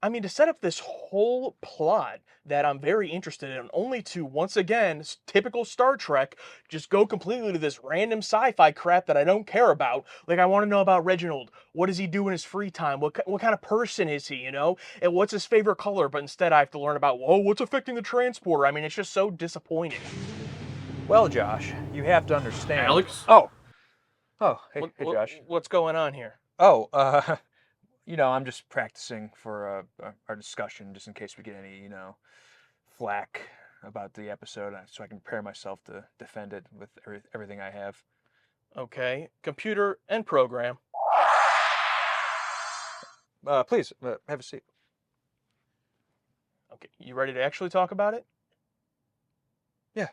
I mean, to set up this whole plot that I'm very interested in, only to once again, typical Star Trek, just go completely to this random sci-fi crap that I don't care about. Like, I want to know about Reginald. What does he do in his free time? What kind of person is he? And what's his favorite color? But instead, I have to learn about what's affecting the transporter. I mean, it's just so disappointing. Well, Josh, you have to understand. Alex? Hey, What, hey, what Josh. what's going on here? Oh, I'm just practicing for our discussion, just in case we get any, flack about the episode, so I can prepare myself to defend it with everything I have. Okay, computer and program. Please have a seat. Okay, you ready to actually talk about it? Yeah.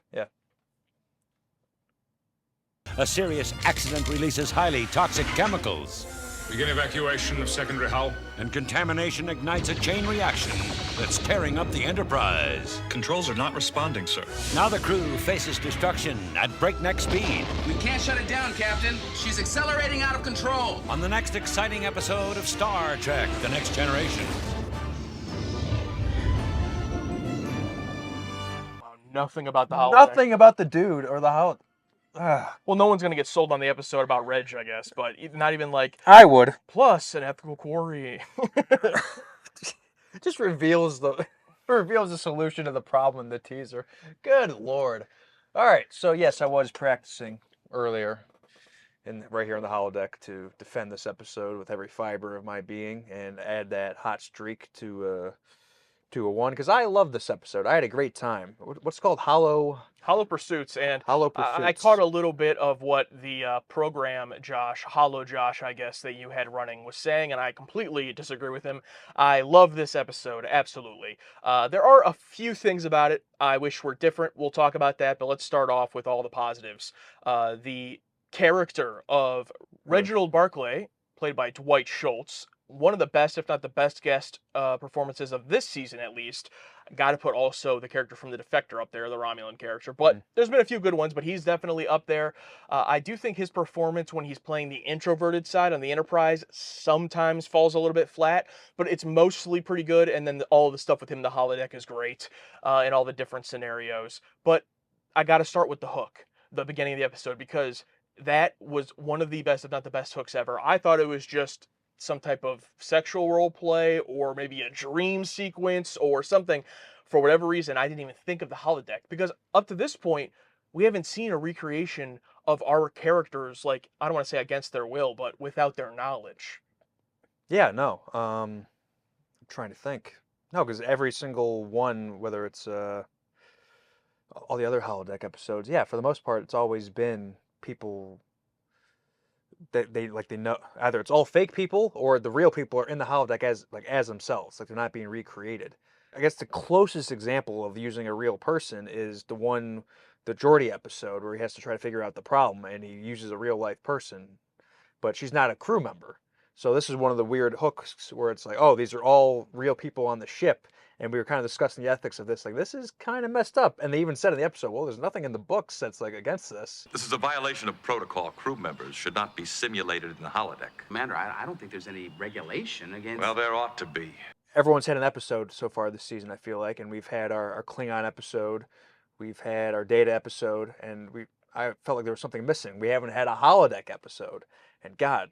A serious accident releases highly toxic chemicals, Begin evacuation of secondary hull. and contamination ignites a chain reaction that's tearing up the Enterprise. Controls are not responding, sir. Now the crew faces destruction at breakneck speed We can't shut it down, Captain. She's accelerating out of control. on the next exciting episode of Star Trek: The Next Generation. Nothing about the holodeck. Nothing about the dude or the how. Well, no one's gonna get sold on the episode about Reg, I guess, but not even like I would. plus an ethical quarry. Just reveals the solution to the problem in the teaser. Good lord. All right, so yes, I was practicing earlier, right here on the holodeck to defend this episode with every fiber of my being and add that hot streak to a one because I love this episode. I had a great time. What's it called? Hollow Pursuits, and Pursuits. I caught a little bit of what the program Hollow Josh, I guess, that you had running was saying, and I completely disagree with him. I love this episode, absolutely. There are a few things about it I wish were different. We'll talk about that, but let's start off with all the positives. The character of Reginald Barclay, played by Dwight Schultz, one of the best, if not the best, guest performances of this season, at least. Got to put also the character from The Defector up there, the Romulan character. But there's been a few good ones, but he's definitely up there. I do think his performance when he's playing the introverted side on the Enterprise sometimes falls a little bit flat, but it's mostly pretty good. And then all the stuff with him, the holodeck, is great in all the different scenarios. But I got to start with the hook, the beginning of the episode, because that was one of the best, if not the best hooks ever. I thought it was just some type of sexual role play or maybe a dream sequence or something. For whatever reason, I didn't even think of the holodeck because up to this point, we haven't seen a recreation of our characters, like, I don't want to say against their will, but without their knowledge. Yeah, no. I'm trying to think. No, because every single one, whether it's all the other holodeck episodes, yeah, for the most part, it's always been people that they know either it's all fake people or the real people are in the holodeck as themselves, like they're not being recreated. I guess the closest example of using a real person is the Geordi episode where he has to try to figure out the problem and he uses a real life person, but she's not a crew member. So this is one of the weird hooks where it's like, oh, these are all real people on the ship. And we were kind of discussing the ethics of this. Like, this is kind of messed up. And they even said in the episode, well, there's nothing in the books that's like against this. This is a violation of protocol. Crew members should not be simulated in the holodeck. Commander, I don't think there's any regulation against... Well, there ought to be. Everyone's had an episode so far this season, I feel like. And we've had our Klingon episode. We've had our Data episode. And I felt like there was something missing. We haven't had a holodeck episode. And God,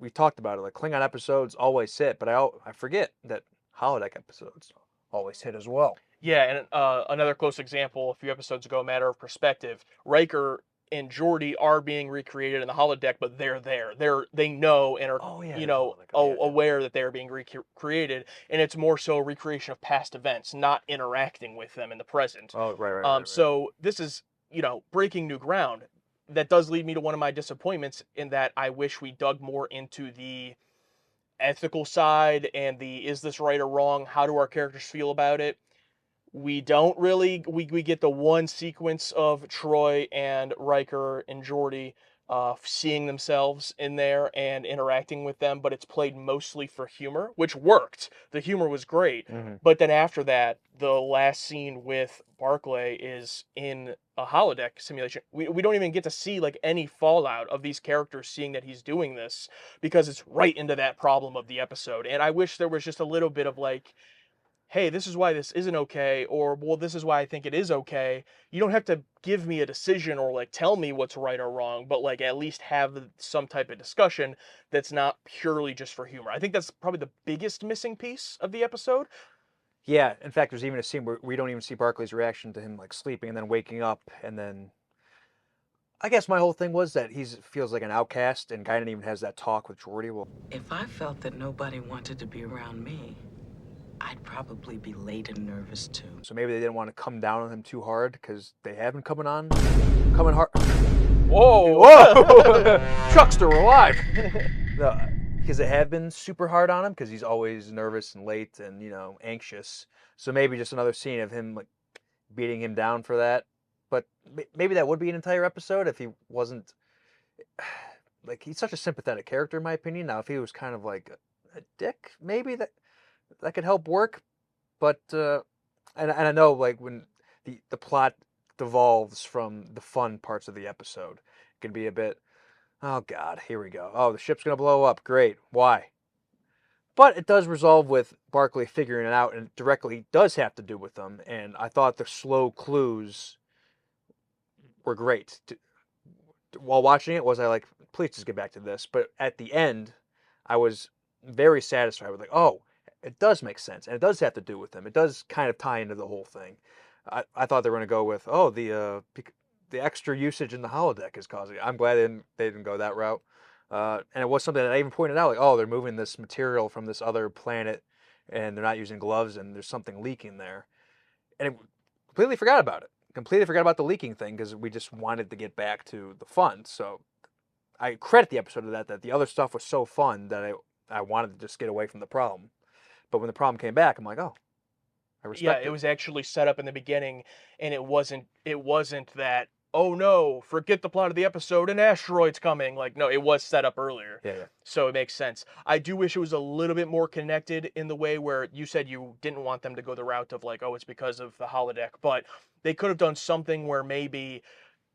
we talked about it. Like, Klingon episodes always hit. But I forget that holodeck episodes always hit as well. Yeah, and another close example a few episodes ago, matter of perspective, Riker and Geordi are being recreated in the holodeck, but they're there. They know and are aware that they are being recreated, and it's more so a recreation of past events, not interacting with them in the present. Oh, right. So this is, breaking new ground. That does lead me to one of my disappointments in that I wish we dug more into the ethical side and the is this right or wrong, how do our characters feel about it. We don't really, we get the one sequence of Troy and Riker and Geordi seeing themselves in there and interacting with them, but it's played mostly for humor, which worked. The humor was great. Mhm. But then after that, the last scene with Barclay is in a holodeck simulation. We don't even get to see like any fallout of these characters seeing that he's doing this because it's right into that problem of the episode. And I wish there was just a little bit of like, hey, this is why this isn't okay, or well, this is why I think it is okay. You don't have to give me a decision or like tell me what's right or wrong, but like at least have some type of discussion that's not purely just for humor. I think that's probably the biggest missing piece of the episode. Yeah, in fact, there's even a scene where we don't even see Barclay's reaction to him like sleeping and then waking up, and then I guess my whole thing was that he feels like an outcast, and Guinan even has that talk with Geordi. Well, If I felt that nobody wanted to be around me, I'd probably be late and nervous too. so maybe they didn't want to come down on him too hard because they have been coming hard. Whoa! Whoa! Truckster, we're alive. No, because they have been super hard on him because he's always nervous and late and anxious. So maybe just another scene of him like beating him down for that. But maybe that would be an entire episode if he wasn't like he's such a sympathetic character in my opinion. Now if he was kind of like a dick, maybe that could help work. But and I know like when the plot devolves from the fun parts of the episode, it can be a bit. Oh God, here we go. Oh, the ship's gonna blow up. Great. Why? But it does resolve with Barclay figuring it out, and it directly does have to do with them. And I thought the slow clues were great. While watching it, was I like, please just get back to this. But at the end, I was very satisfied with like, oh, it does make sense, and it does have to do with them. It does kind of tie into the whole thing. I thought they were going to go with, oh, the extra usage in the holodeck is causing it. I'm glad they didn't go that route. And it was something that I even pointed out, like, oh, they're moving this material from this other planet, and they're not using gloves, and there's something leaking there. And it completely forgot about it. Completely forgot about the leaking thing because we just wanted to get back to the fun. So I credit the episode of that the other stuff was so fun that I wanted to just get away from the problem. But when the problem came back, I'm like, oh, I Yeah, respect it it. was actually set up in the beginning, and it wasn't that, oh no, forget the plot of the episode, an asteroid's coming. Like, no, it was set up earlier. Yeah, yeah. So it makes sense. I do wish it was a little bit more connected in the way where you said you didn't want them to go the route of like, oh, it's because of the holodeck, but they could have done something where maybe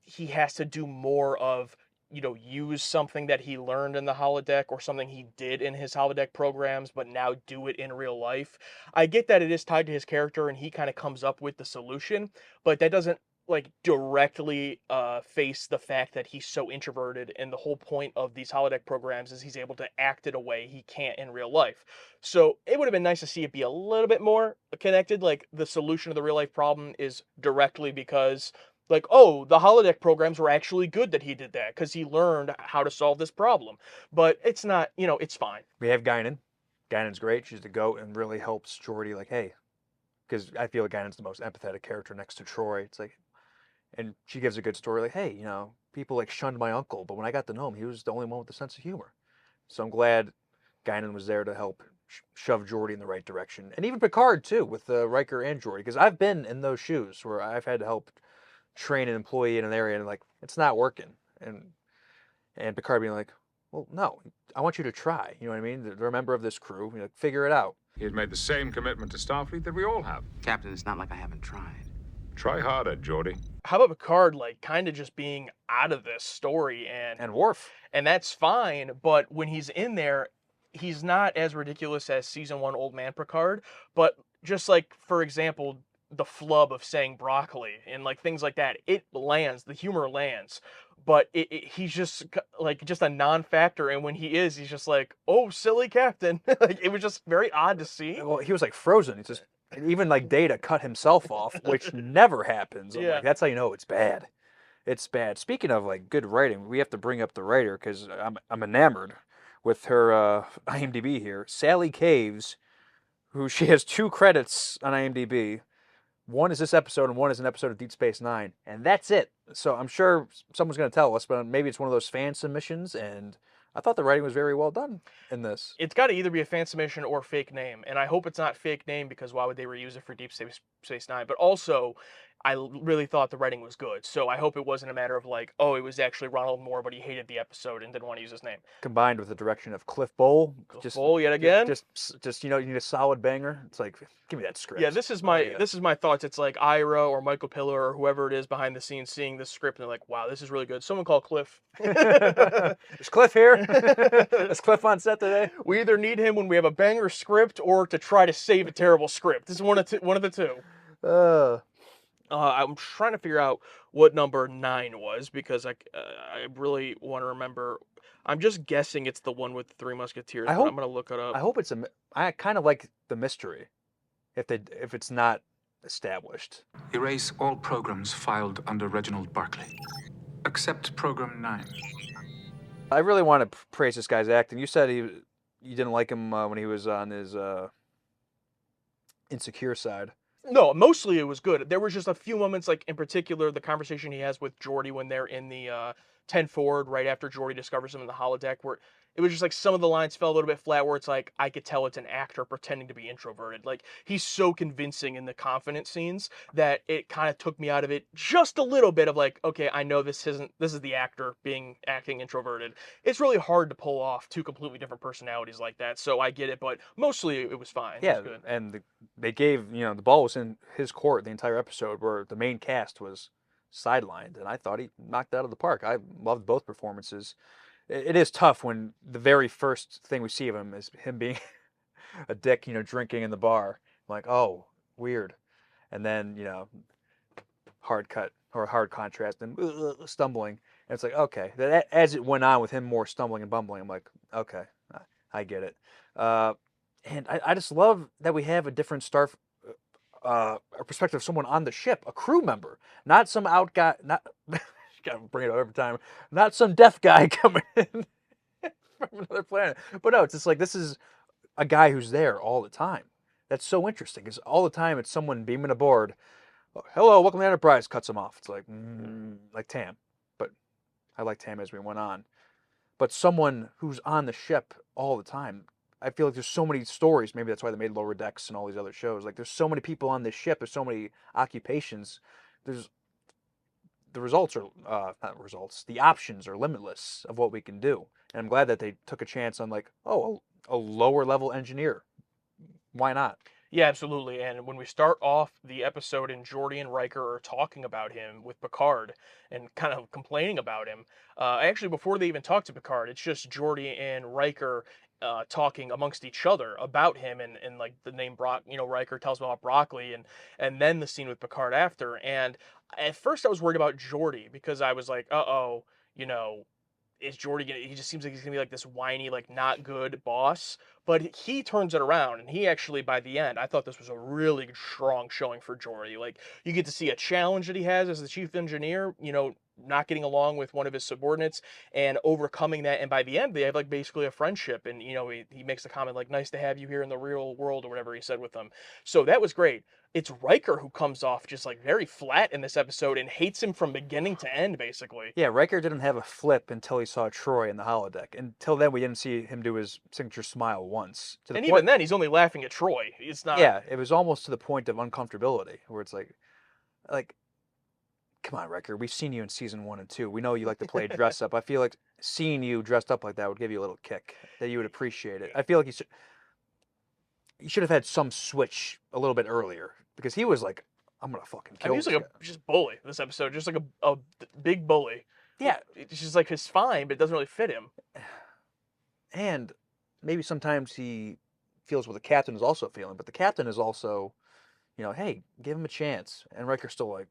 he has to do more of, use something that he learned in the holodeck or something he did in his holodeck programs, but now do it in real life. I get that it is tied to his character and he kind of comes up with the solution, but that doesn't like directly face the fact that he's so introverted, and the whole point of these holodeck programs is he's able to act in a way he can't in real life. So it would have been nice to see it be a little bit more connected, like the solution to the real life problem is directly because like, oh, the holodeck programs were actually good that he did that because he learned how to solve this problem. But it's not, it's fine. We have Guinan. Guinan's great. She's the goat and really helps Geordi. Like, hey, because I feel like Guinan's the most empathetic character next to Troy. It's like, and she gives a good story. Like, hey, people like shunned my uncle, but when I got to know him, he was the only one with a sense of humor. So I'm glad Guinan was there to help shove Geordi in the right direction, and even Picard too, with Riker and Geordi, because I've been in those shoes where I've had to help train an employee in an area and like it's not working, and Picard being like, well, no, I want you to try. You know what I mean? They're a member of this crew. Figure it out. He has made the same commitment to Starfleet that we all have. Captain, it's not like I haven't tried. Try harder, Geordi. How about Picard, like, kind of just being out of this story And Worf. and that's fine, but when he's in there, he's not as ridiculous as season 1 Old Man Picard, but just like, for example, the flub of saying broccoli and like things like that, it lands, the humor lands, but he's just like just a non-factor, and when he is, he's just like, oh, silly captain. Like, it was just very odd to see. Well, he was like frozen. He's just even like Data cut himself off, which never happens. I'm Yeah. like, that's how you know it's bad. It's bad. Speaking of like good writing, we have to bring up the writer because I'm enamored with her IMDb here. Sally Caves, who she has 2 credits on IMDb. One is this episode, and one is an episode of Deep Space Nine, and that's it. So I'm sure someone's going to tell us, but maybe it's one of those fan submissions. And I thought the writing was very well done in this. It's got to either be a fan submission or fake name, and I hope it's not fake name because why would they reuse it for Deep Space Nine? But also, really thought the writing was good. So I hope it wasn't a matter of like, oh, it was actually Ronald Moore, but he hated the episode and didn't want to use his name. Combined with the direction of Cliff Bowl, Cliff Bowl yet again. Just you know, you need a solid banger. It's like, give me that script. Yeah, this is my thoughts. It's like Ira or Michael Pillar or whoever it is behind the scenes seeing this script and they're like, wow, this is really good. Someone call Cliff. Is Cliff here? Is Cliff on set today? We either need him when we have a banger script or to try to save a terrible script. This is one of the two. I'm trying to figure out what number 9 was because I really want to remember. I'm just guessing it's the one with the Three Musketeers. I'm gonna look it up. I hope it's I kind of like the mystery, if it's not established. Erase all programs filed under Reginald Barclay, except program 9. I really want to praise this guy's acting. You said you didn't like him when he was on his insecure side. No, mostly it was good. There was just a few moments, like in particular, the conversation he has with Geordi when they're in the 10 Forward, right after Geordi discovers him in the holodeck, where it was just like some of the lines fell a little bit flat, where it's like, I could tell it's an actor pretending to be introverted. Like, he's so convincing in the confident scenes that it kind of took me out of it just a little bit of like, okay, I know this is the actor acting introverted. It's really hard to pull off two completely different personalities like that, so I get it, but mostly it was fine. Yeah, it was good. and they gave, the ball was in his court the entire episode, where the main cast was sidelined, and I thought he knocked it out of the park. I loved both performances. It is tough when the very first thing we see of him is him being a dick, drinking in the bar. I'm like, oh, weird. And then, hard cut or hard contrast and stumbling. And it's like, okay. As it went on with him more stumbling and bumbling, I'm like, okay, I get it. And I just love that we have a different a perspective of someone on the ship, a crew member, not some out guy, not gotta bring it up every time, not some deaf guy coming in from another planet. But no, it's just like, this is a guy who's there all the time. That's so interesting, because all the time it's someone beaming aboard. Hello, welcome to the Enterprise. Cuts him off. It's like Tam, but I like Tam as we went on. But someone who's on the ship all the time. I feel like there's so many stories. Maybe that's why they made Lower Decks and all these other shows. Like, there's so many people on this ship. There's so many occupations. The results are not results. The options are limitless of what we can do. And I'm glad that they took a chance on a lower level engineer. Why not? Yeah, absolutely. And when we start off the episode and Geordi and Riker are talking about him with Picard and kind of complaining about him, actually before they even talk to Picard, it's just Geordi and Riker talking amongst each other about him and like the name Riker tells him about broccoli and then the scene with Picard after. And at first I was worried about Geordi because I was like, uh-oh, is Geordi he just seems like he's gonna be like this whiny, like not good boss. But he turns it around, and he actually, by the end, I thought this was a really strong showing for Geordi. Like, you get to see a challenge that he has as the chief engineer, not getting along with one of his subordinates and overcoming that. And by the end, they have like basically a friendship. And, he makes the comment like, nice to have you here in the real world or whatever he said with them. So that was great. It's Riker who comes off just like very flat in this episode and hates him from beginning to end, basically. Yeah, Riker didn't have a flip until he saw Troy in the holodeck. Until then, we didn't see him do his signature smile once. And even then, he's only laughing at Troy. It's not. Yeah, it was almost to the point of uncomfortability, where it's like, come on, Riker. We've seen you in season 1 and 2. We know you like to play dress up. I feel like seeing you dressed up like that would give you a little kick, that you would appreciate it. I feel like you should have had some switch a little bit earlier, because he was like, I'm gonna fucking kill. He was like just bully this episode, just like a big bully. Yeah, it's just like he's fine, but it doesn't really fit him. And maybe sometimes he feels what the captain is also feeling, but the captain is also, hey, give him a chance. And Riker's still like,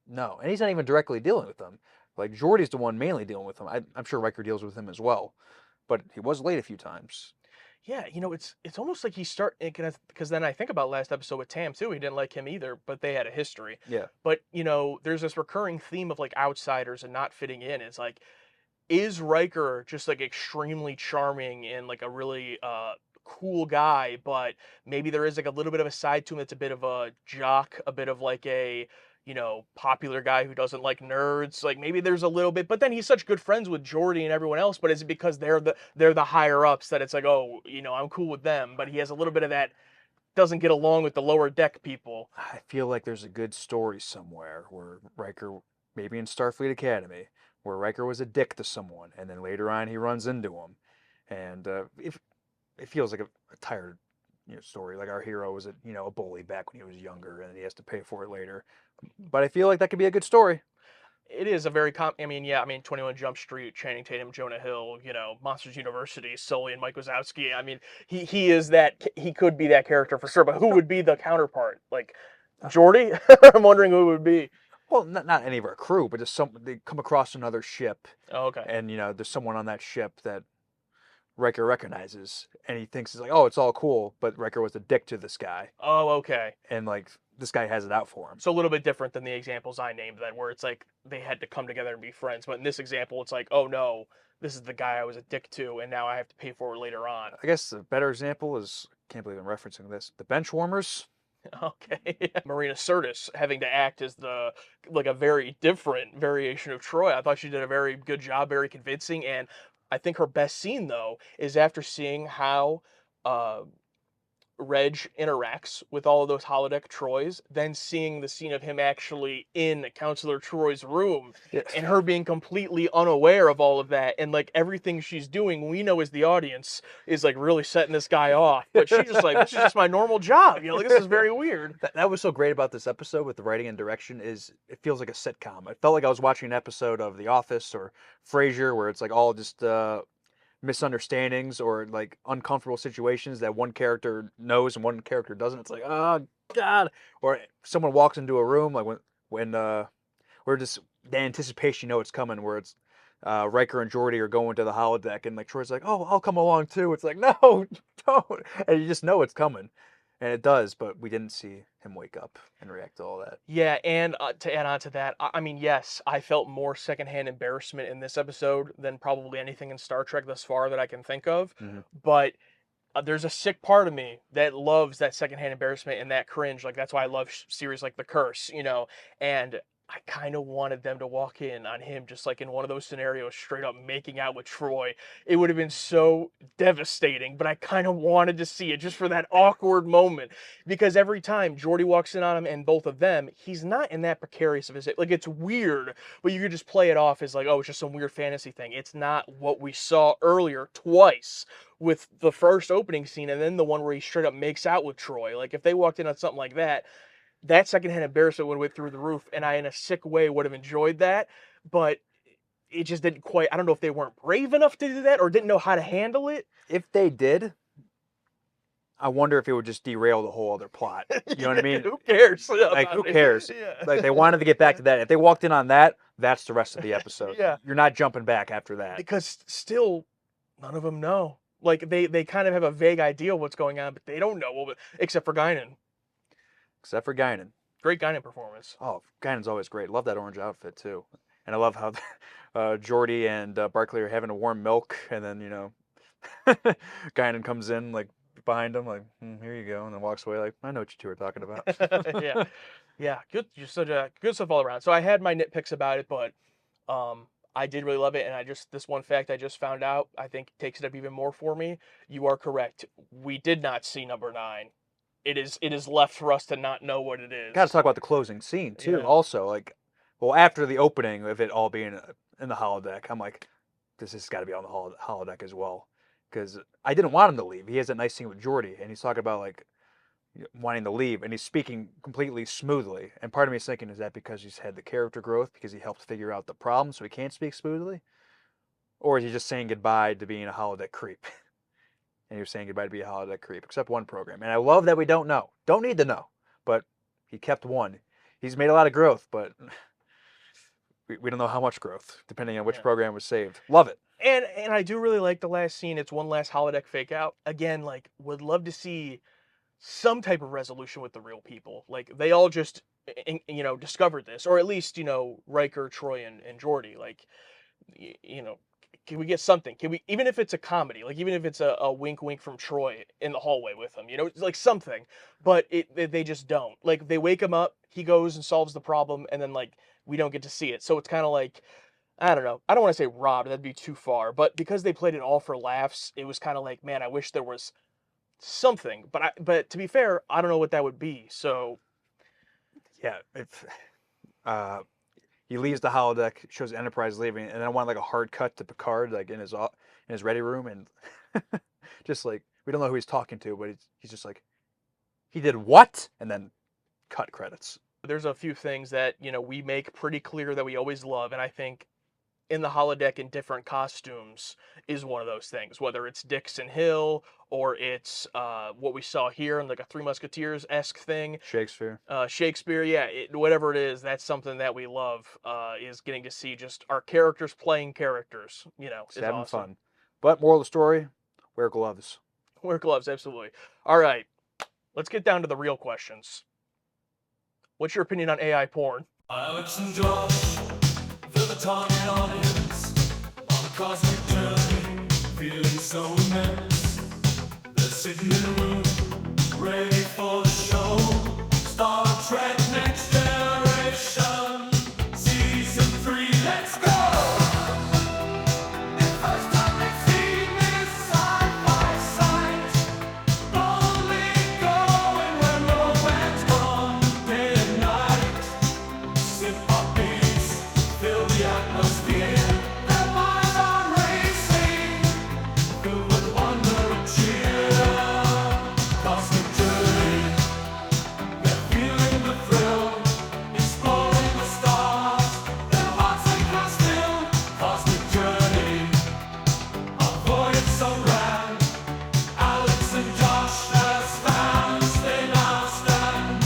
no. And he's not even directly dealing with them. Like, Geordi's the one mainly dealing with him. I'm sure Riker deals with him as well. But he was late a few times. Yeah, it's almost like because then I think about last episode with Tam too. He didn't like him either, but they had a history. Yeah. But, there's this recurring theme of like outsiders and not fitting in. It's like, is Riker just like extremely charming and like a really cool guy, but maybe there is like a little bit of a side to him that's a bit of a jock, a bit of like a popular guy who doesn't like nerds. Like, maybe there's a little bit, but then he's such good friends with Geordi and everyone else. But is it because they're the higher ups that it's like, oh, I'm cool with them? But he has a little bit of that doesn't get along with the lower deck people. I feel like there's a good story somewhere where Riker, maybe in Starfleet Academy, where Riker was a dick to someone, and then later on he runs into him, and it feels like a tired, story. Like our hero was a bully back when he was younger, and he has to pay for it later. But I feel like that could be a good story. It is a very I mean, yeah, I mean, 21 Jump Street, Channing Tatum, Jonah Hill, Monsters University, Sully and Mike Wazowski. I mean, he is that, he could be that character for sure, but who would be the counterpart? Like, Geordi? I'm wondering who it would be. Well, not any of our crew, but just they come across another ship, Oh, okay. and there's someone on that ship that Riker recognizes, and he thinks it's like, oh, it's all cool, but Riker was a dick to this guy, Oh, okay. and like this guy has it out for him. So a little bit different than the examples I named then, where it's like they had to come together and be friends. But in this example, it's like, oh no, this is the guy I was a dick to, and now I have to pay for it later on. I guess the better example is, can't believe I'm referencing this, the bench warmers. Okay. Marina Sirtis having to act as like a very different variation of Troy. I thought she did a very good job, very convincing, and I think her best scene though is after seeing how Reg interacts with all of those holodeck Troys, then seeing the scene of him actually in Counselor Troy's room, Yeah. and her being completely unaware of all of that, and like everything she's doing, we know as the audience is like really setting this guy off, but she's just like, this is just my normal job, like this is very weird. That was so great about this episode with the writing and direction is it feels like a sitcom. It felt like I was watching an episode of The Office or Frasier, where it's like all just misunderstandings or like uncomfortable situations that one character knows and one character doesn't. It's like, oh god. Or someone walks into a room like when we're just the anticipation, it's coming, where it's Riker and Geordi are going to the holodeck, and like Troy's like, oh, I'll come along too. It's like, no, don't. And you just know it's coming. And it does, but we didn't see him wake up and react to all that. Yeah, and to add on to that, I mean, yes, I felt more secondhand embarrassment in this episode than probably anything in Star Trek thus far that I can think of. Mm-hmm. But there's a sick part of me that loves that secondhand embarrassment and that cringe. Like, that's why I love series like The Curse, and I kind of wanted them to walk in on him just like in one of those scenarios, straight up making out with Troy. It would have been so devastating, but I kind of wanted to see it just for that awkward moment, because every time Geordi walks in on him and both of them, he's not in that precarious of a, like, it's weird, but you could just play it off as like, oh, it's just some weird fantasy thing. It's not what we saw earlier twice with the first opening scene and then the one where he straight up makes out with Troy. Like, if they walked in on something like that, that secondhand embarrassment would have went through the roof, and I, in a sick way, would have enjoyed that, but it just didn't quite. I don't know if they weren't brave enough to do that or didn't know how to handle it. If they did, I wonder if it would just derail the whole other plot. You know what I mean? Who cares? Like, who cares? Yeah. Like, they wanted to get back to that. If they walked in on that, that's the rest of the episode. Yeah. You're not jumping back after that. Because still, none of them know. Like, they kind of have a vague idea of what's going on, but they don't know, except for Guinan. Except for Guinan. Great Guinan performance. Oh, Guinan's always great. Love that orange outfit, too. And I love how Geordi and Barclay are having a warm milk, and then, Guinan comes in, like, behind him, like, here you go, and then walks away, like, I know what you two are talking about. Yeah. Yeah, good. Just such a good stuff all around. So I had my nitpicks about it, but I did really love it, and this one fact I just found out, I think takes it up even more for me. You are correct. We did not see number 9. It is left for us to not know what it is. Got to talk about the closing scene, too, Yeah. also. Like, well, after the opening of it all being in the holodeck, I'm like, this has got to be on the holodeck as well. Because I didn't want him to leave. He has that nice scene with Geordi, and he's talking about, like, wanting to leave, and he's speaking completely smoothly. And part of me is thinking, is that because he's had the character growth, because he helped figure out the problem, so he can't speak smoothly? Or is he just saying goodbye to being a holodeck creep? And he was saying goodbye to be a holodeck creep, except one program. And I love that we don't know. Don't need to know. But he kept one. He's made a lot of growth, but we don't know how much growth, depending on which program was saved. Love it. And I do really like the last scene. It's one last holodeck fake out. Again, like, would love to see some type of resolution with the real people. Like, they all just, discovered this, or at least, Riker, Troy, and Geordi. Like, can we get something? Can we, even if it's a comedy, like even if it's a wink wink from Troy in the hallway with him, like something, but they just don't. Like, they wake him up, he goes and solves the problem, and then like we don't get to see it. So it's kind of like, I don't know. I don't want to say robbed, that'd be too far, but because they played it all for laughs, it was kind of like, man, I wish there was something. But to be fair, I don't know what that would be. So Yeah, if he leaves the holodeck, shows Enterprise leaving, and then I want like a hard cut to Picard, like in his ready room, and just like we don't know who he's talking to, but he's just like, he did what? And then cut credits. there's a few things that, we make pretty clear that we always love, and I think in the holodeck in different costumes is one of those things, whether it's Dixon Hill or it's what we saw here in like a Three Musketeers-esque thing. Shakespeare. Shakespeare, yeah, whatever it is, that's something that we love, is getting to see just our characters playing characters, Just is having awesome. fun. But moral of the story, wear gloves. Wear gloves, absolutely. All right, let's get down to the real questions. What's your opinion on AI porn? Alex and Josh, feel the target audience on a cosmic journey, feeling so immense. They're sitting in a room, ready for the show. Star Trek Next Generation, Season 3, let's go! First time they've seen this side by side, only going where no man's gone, day and night. Synth-pop beats fill the atmosphere. Their minds are racing, filled with wonder and cheer. Cosmic journey, they're feeling the thrill, exploring the stars. Their hearts are still. Cosmic journey, a voyage so grand. Alex and Josh as fans, they now stand.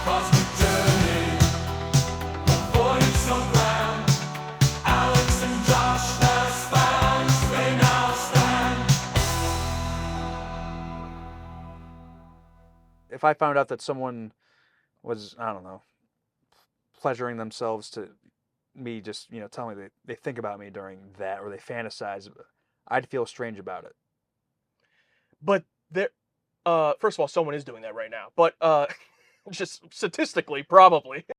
Cosmic journey, a voyage so grand. Alex and Josh as fans, they now stand. If I found out that someone was, I don't know, pleasuring themselves to me just, telling me they think about me during that or they fantasize, I'd feel strange about it. But there, first of all, someone is doing that right now. But just statistically, probably.